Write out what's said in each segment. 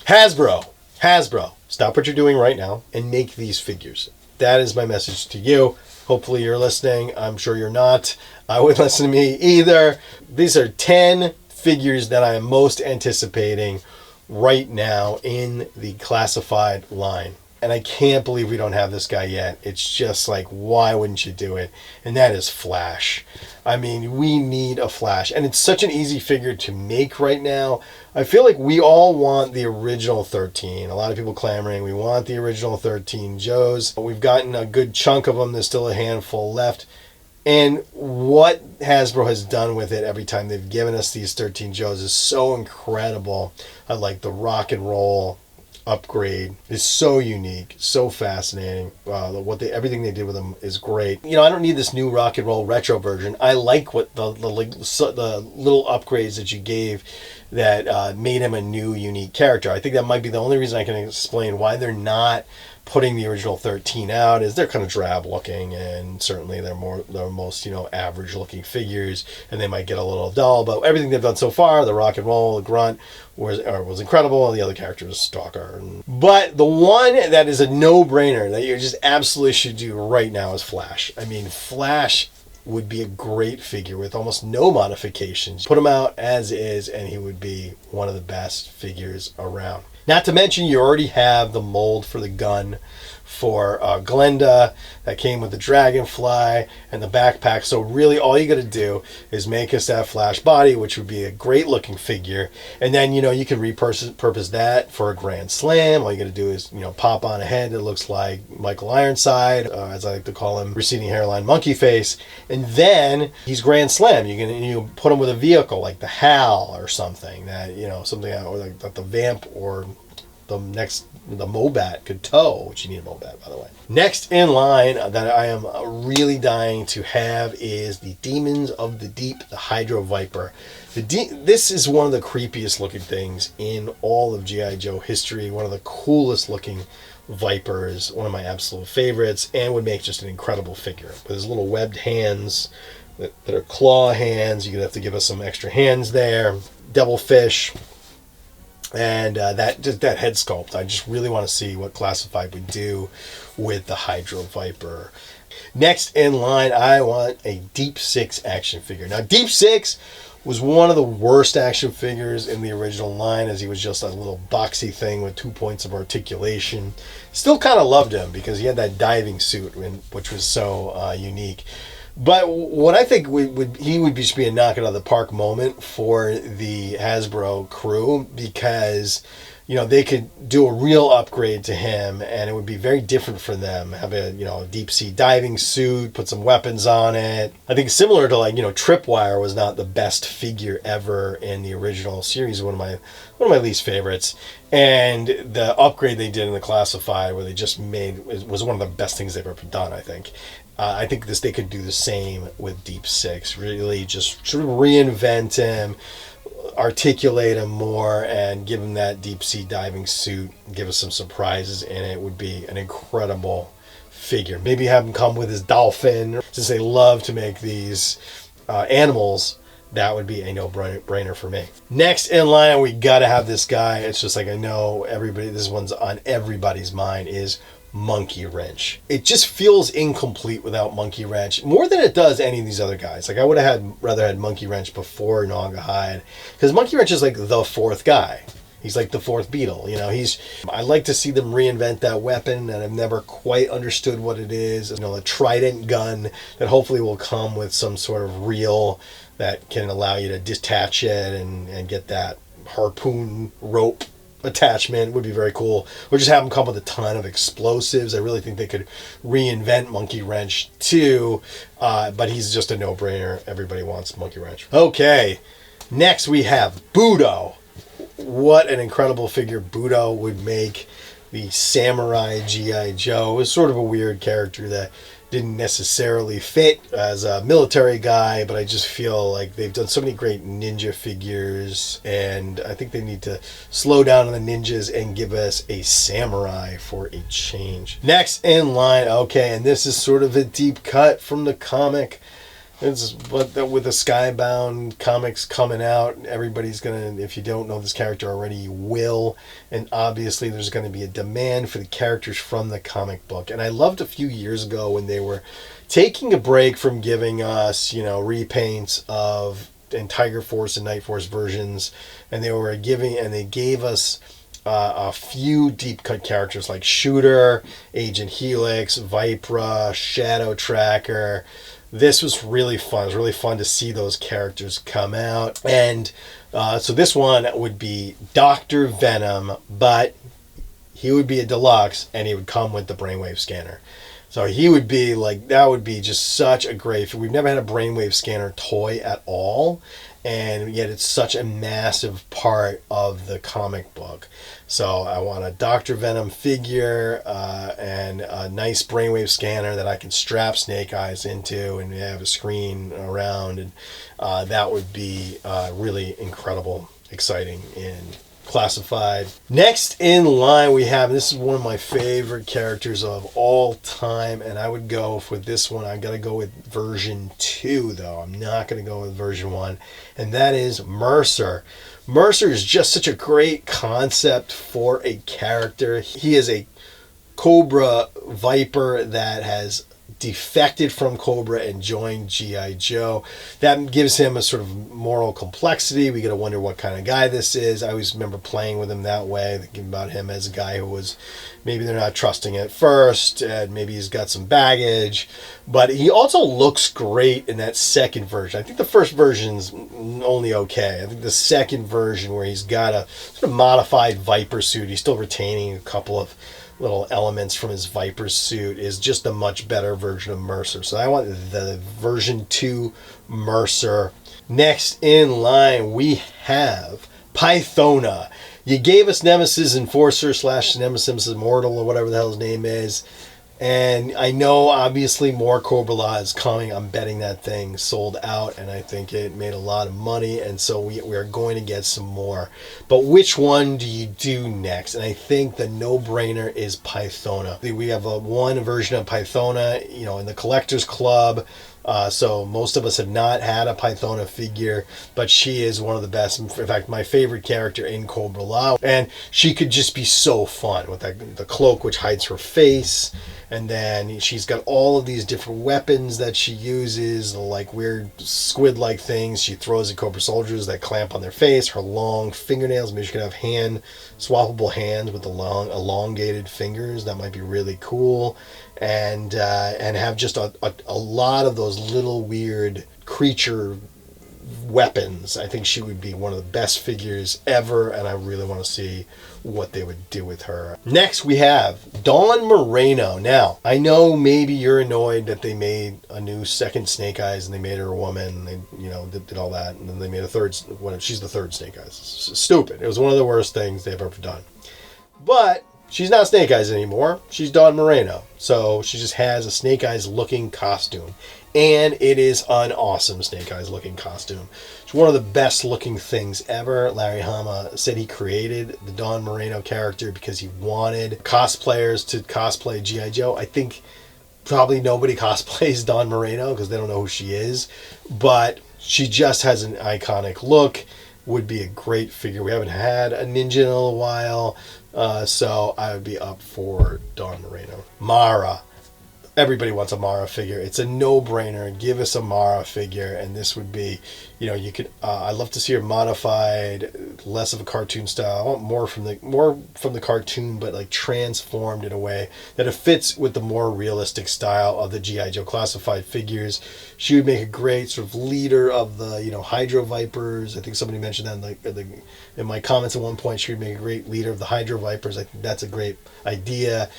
Hasbro, stop what you're doing right now and make these figures. That is my message to you. Hopefully you're listening. I'm sure you're not. I wouldn't listen to me either. These are 10 figures that I am most anticipating right now in the Classified line. And I can't believe we don't have this guy yet. It's just like, why wouldn't you do it? And that is Flash. I mean, we need a Flash. And it's such an easy figure to make right now. I feel like we all want the original 13. A lot of people clamoring, we want the original 13 Joes. But we've gotten a good chunk of them. There's still a handful left. And what Hasbro has done with it every time they've given us these 13 Joes is so incredible. I like the rock and roll upgrade is so unique, so fascinating. Everything they did with them is great. You know, I don't need this new rock and roll retro version. I like what the little upgrades that you gave that made him a new unique character. I think that might be the only reason I can explain why they're not putting the original 13 out is they're kind of drab looking, and certainly they're most average looking figures, and they might get a little dull. But everything they've done so far, the rock and roll, the grunt was incredible. The other characters, Stalker. But the one that is a no-brainer that you just absolutely should do right now is Flash. I mean, Flash would be a great figure with almost no modifications. Put him out as is, and he would be one of the best figures around. Not to mention, you already have the mold for the gun for Glenda that came with the Dragonfly and the backpack. So really all you got to do is make us that Flash body, which would be a great looking figure. And then, you can repurpose that for a Grand Slam. All you got to do is, pop on a head that looks like Michael Ironside, as I like to call him, receding hairline monkey face. And then he's Grand Slam. You put him with a vehicle like the HAL or something that, or like the Vamp or the Mobat could tow, which you need a Mobat, by the way. Next in line that I am really dying to have is the Demons of the Deep, the Hydro Viper. This is one of the creepiest looking things in all of G.I. Joe history, one of the coolest looking Vipers, one of my absolute favorites, and would make just an incredible figure. With his little webbed hands that are claw hands, you're going to have to give us some extra hands there. Devilfish. And that head sculpt, I just really want to see what Classified would do with the Hydro Viper. Next in line, I want a Deep Six action figure. Now, Deep Six was one of the worst action figures in the original line, as he was just a little boxy thing with 2 points of articulation. Still kind of loved him because he had that diving suit, which was so unique. But what I think he would just be a knock it out of the park moment for the Hasbro crew, because they could do a real upgrade to him and it would be very different for them. Have a deep sea diving suit, put some weapons on it. I think similar to Tripwire was not the best figure ever in the original series, one of my least favorites. And the upgrade they did in the Classified, where they just made, was one of the best things they've ever done, I think. I think they could do the same with Deep Six. Really just sort of reinvent him, articulate him more, and give him that deep sea diving suit, give us some surprises, and it would be an incredible figure. Maybe have him come with his dolphin. Since they love to make these animals, that would be a no-brainer for me. Next in line, we got to have this guy. It's just like, I know everybody, this one's on everybody's mind, is Monkey Wrench. It just feels incomplete without Monkey Wrench, more than it does any of these other guys. Like, I would have rather had Monkey Wrench before Naugahyde, because Monkey Wrench is like the fourth guy. He's like the fourth Beetle. I like to see them reinvent that weapon, and I've never quite understood what it is. A trident gun that hopefully will come with some sort of reel that can allow you to detach it and get that harpoon rope attachment. Would be very cool. Or just have them come with a ton of explosives. I really think they could reinvent Monkey Wrench too, but he's just a no-brainer. Everybody wants Monkey Wrench. Okay, next we have Budo. What an incredible figure Budo would make. The samurai G.I. Joe is sort of a weird character that didn't necessarily fit as a military guy, but I just feel like they've done so many great ninja figures, and I think they need to slow down on the ninjas and give us a samurai for a change. Next in line, okay, and this is sort of a deep cut from the comic. It's but with the Skybound comics coming out, everybody's gonna. If you don't know this character already, you will. And obviously, there's going to be a demand for the characters from the comic book. And I loved a few years ago when they were taking a break from giving us, repaints of and Tiger Force and Night Force versions, and they gave us a few deep cut characters like Shooter, Agent Helix, Vipra, Shadow Tracker. This was really fun. It was really fun to see those characters come out. And so this one would be Dr. Venom, but he would be a deluxe, and he would come with the brainwave scanner. So he would be that would be just such a great... We've never had a brainwave scanner toy at all, and yet it's such a massive part of the comic book. So I want a Dr. Venom figure and a nice brainwave scanner that I can strap Snake Eyes into and have a screen around, and that would be really incredible, exciting, and Classified. Next in line we have, this is one of my favorite characters of all time, and I would go for this one. I gotta go with version 2 though. I'm not gonna go with version 1, and that is Mercer. Mercer is just such a great concept for a character. He is a Cobra Viper that has defected from Cobra and joined G.I. Joe. That gives him a sort of moral complexity. We gotta wonder what kind of guy this is. I always remember playing with him that way, thinking about him as a guy who was, maybe they're not trusting at first, and maybe he's got some baggage, but he also looks great in that second version. I think the first version's only okay. I think the second version, where he's got a sort of modified Viper suit, he's still retaining a couple of little elements from his Viper suit, is just a much better version of Mercer. So I want the version 2 Mercer. Next in line we have Pythona. You gave us Nemesis Enforcer / Nemesis Immortal, or whatever the hell his name is. And I know obviously more Cobra La is coming. I'm betting that thing sold out, and I think it made a lot of money, and so we are going to get some more. But which one do you do next? And I think the no-brainer is Pythona. We have one version of Pythona, in the Collectors Club. So most of us have not had a Pythona figure, but she is one of the best. In fact, my favorite character in Cobra La. And she could just be so fun with the cloak which hides her face. And then she's got all of these different weapons that she uses, like weird squid-like things she throws at Cobra soldiers that clamp on their face. Her long fingernails. Maybe she could have swappable hands with the long elongated fingers. That might be really cool. And have just a lot of those little weird creature weapons. I think she would be one of the best figures ever, and I really want to see what they would do with her. Next we have Dawn Moreno. Now, I know maybe you're annoyed that they made a new second Snake Eyes and they made her a woman, and they did all that, and then they made a third, she's the third Snake Eyes. It's stupid. It was one of the worst things they've ever done. But she's not Snake Eyes anymore. She's Dawn Moreno. So she just has a Snake Eyes looking costume. And it is an awesome Snake Eyes looking costume. It's one of the best looking things ever. Larry Hama said he created the Dawn Moreno character because he wanted cosplayers to cosplay G.I. Joe. I think probably nobody cosplays Dawn Moreno because they don't know who she is. But she just has an iconic look. Would be a great figure. We haven't had a ninja in a little while. So I would be up for Dawn Moreno. Mara. Everybody wants a Mara figure. It's a no-brainer. Give us a Mara figure, and this would be, you could. I'd love to see her modified, less of a cartoon style. I want more from the cartoon, but like transformed in a way that it fits with the more realistic style of the G.I. Joe Classified figures. She would make a great sort of leader of the Hydro Vipers. I think somebody mentioned that in my comments at one point. She would make a great leader of the Hydro Vipers. I think that's a great idea.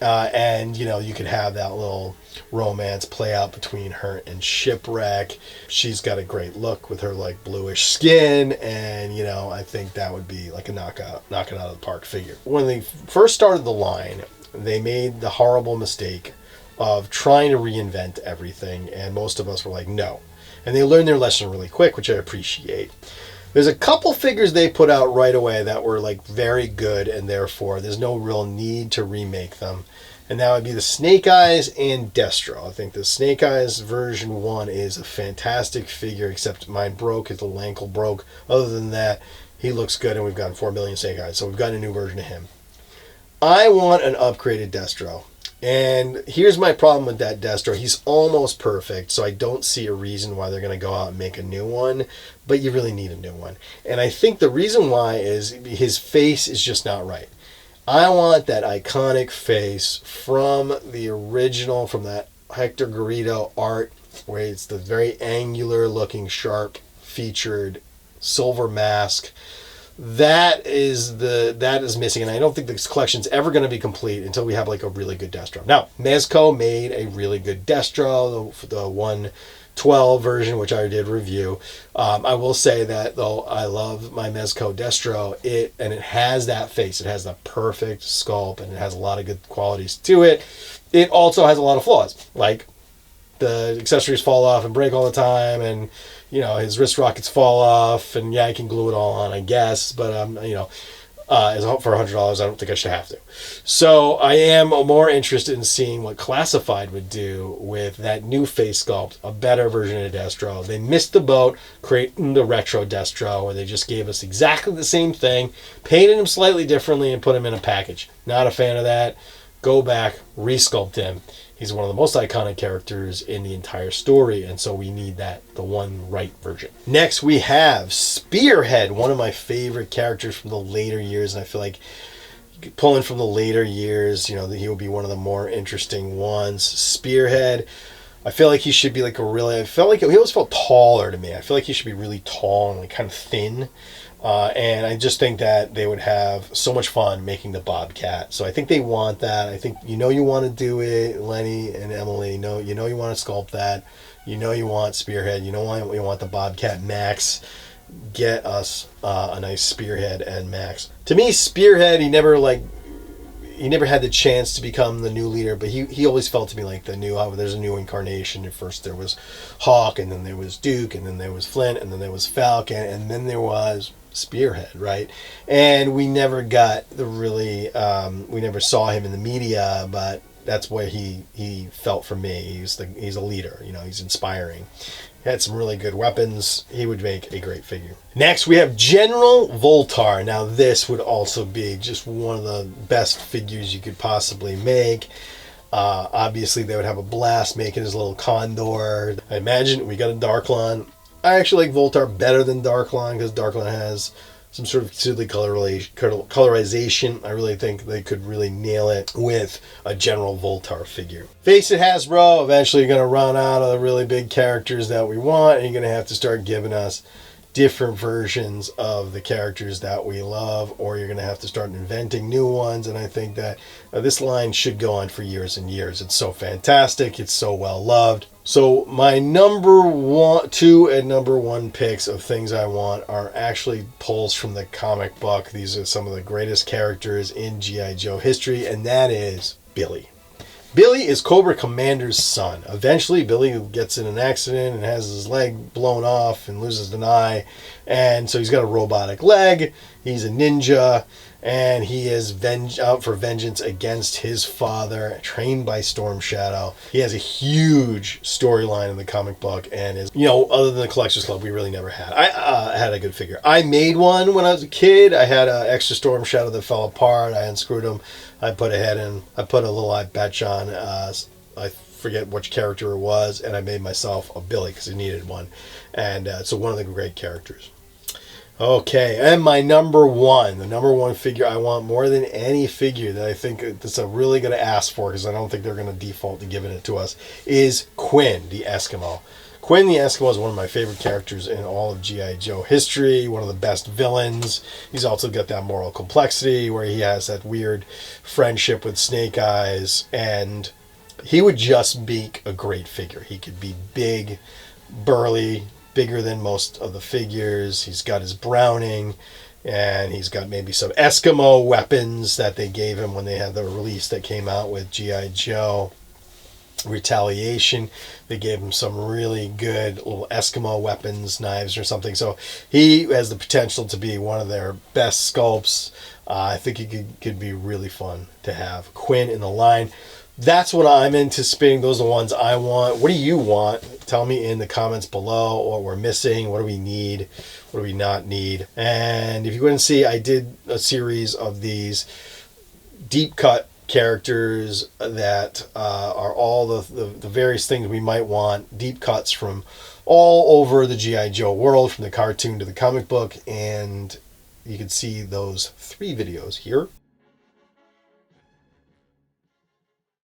And you could have that little romance play out between her and Shipwreck. She's got a great look with her like bluish skin, and I think that would be like a knocking out of the park figure. When they first started the line, they made the horrible mistake of trying to reinvent everything, and most of us were like, no. And they learned their lesson really quick, which I appreciate. There's a couple figures they put out right away that were like very good, and therefore there's no real need to remake them. And that would be the Snake Eyes and Destro. I think the Snake Eyes version 1 is a fantastic figure, except mine broke, his little ankle broke. Other than that, he looks good, and we've gotten 4 million Snake Eyes, so we've gotten a new version of him. I want an upgraded Destro. And here's my problem with that Destro. He's almost perfect, so I don't see a reason why they're going to go out and make a new one, but you really need a new one. And I think the reason why is his face is just not right. I want that iconic face from the original, from that Hector Garrido art, where it's the very angular looking, sharp featured silver mask. That is missing, and I don't think this collection's ever going to be complete until we have like a really good Destro. Now, Mezco made a really good Destro, the 112 version, which I did review. I will say that though, I love my Mezco Destro. It has that face. It has the perfect sculpt, and it has a lot of good qualities to it. It also has a lot of flaws, like the accessories fall off and break all the time, and his wrist rockets fall off, and I can glue it all on, I guess, but for $100, I don't think I should have to. So I am more interested in seeing what Classified would do with that new face sculpt, a better version of Destro. They missed the boat creating the retro Destro, where they just gave us exactly the same thing, painted him slightly differently, and put him in a package. Not a fan of that. Go back, resculpt him. He's one of the most iconic characters in the entire story, and so we need the one right version. Next, we have Spearhead, one of my favorite characters from the later years, and I feel like pulling from the later years, he will be one of the more interesting ones. Spearhead, I feel like he should be like I felt like he always felt taller to me. I feel like he should be really tall and like kind of thin. And I just think that they would have so much fun making the Bobcat. So I think they want that. I think you want to do it, Lenny and Emily. You know you want to sculpt that. You want Spearhead. You want the Bobcat Max. Get us a nice Spearhead and Max. To me, Spearhead, he never had the chance to become the new leader, but he always felt to me like there's a new incarnation. At first there was Hawk, and then there was Duke, and then there was Flint, and then there was Falcon, and then there was Spearhead, right? And we never got we never saw him in the media, but that's where he felt for me. He's a leader, he's inspiring. He had some really good weapons. He would make a great figure. Next, we have General Voltar. Now, this would also be just one of the best figures you could possibly make. Obviously, they would have a blast making his little condor. I imagine we got a Darklon. I actually like Voltar better than Darklon, because Darklon has some sort of silly colorization. I really think they could really nail it with a General Voltar figure. Face it, Hasbro, eventually you're going to run out of the really big characters that we want, and you're going to have to start giving us different versions of the characters that we love, or you're going to have to start inventing new ones. And I think that this line should go on for years and years. It's so fantastic. It's so well loved. So my number 2 and number 1 picks of things I want are actually pulls from the comic book. These are some of the greatest characters in G.I. Joe history, and that is Billy. Billy is Cobra Commander's son. Eventually, Billy gets in an accident and has his leg blown off and loses an eye. And so he's got a robotic leg. He's a ninja. And he is out for vengeance against his father, trained by Storm Shadow. He has a huge storyline in the comic book, and is, other than the Collectors Club, we really never had. I had a good figure. I made one when I was a kid. I had an extra Storm Shadow that fell apart. I unscrewed him. I put a head in. I put a little eye patch on. I forget which character it was, and I made myself a Billy because he needed one. And so one of the great characters. Okay, and my number 1, the number 1 figure I want more than any figure that I think that's really going to ask for, because I don't think they're going to default to giving it to us, is Quinn, the Eskimo. Quinn the Eskimo is one of my favorite characters in all of G.I. Joe history, one of the best villains. He's also got that moral complexity where he has that weird friendship with Snake Eyes, and he would just make a great figure. He could be big, burly, bigger than most of the figures. He's got his Browning, and he's got maybe some Eskimo weapons that they gave him when they had the release that came out with G.I. Joe. Retaliation. They gave him some really good little Eskimo weapons, knives or something. So he has the potential to be one of their best sculpts. I think he could be really fun to have. Quinn in the line. That's what I'm anticipating. Those are the ones I want. What do you want? Tell me in the comments below what we're missing. What do we need? What do we not need? And if you couldn't see, I did a series of these deep cut characters that are all the various things we might want. Deep cuts from all over the G.I. Joe world, from the cartoon to the comic book. And you can see those 3 videos here.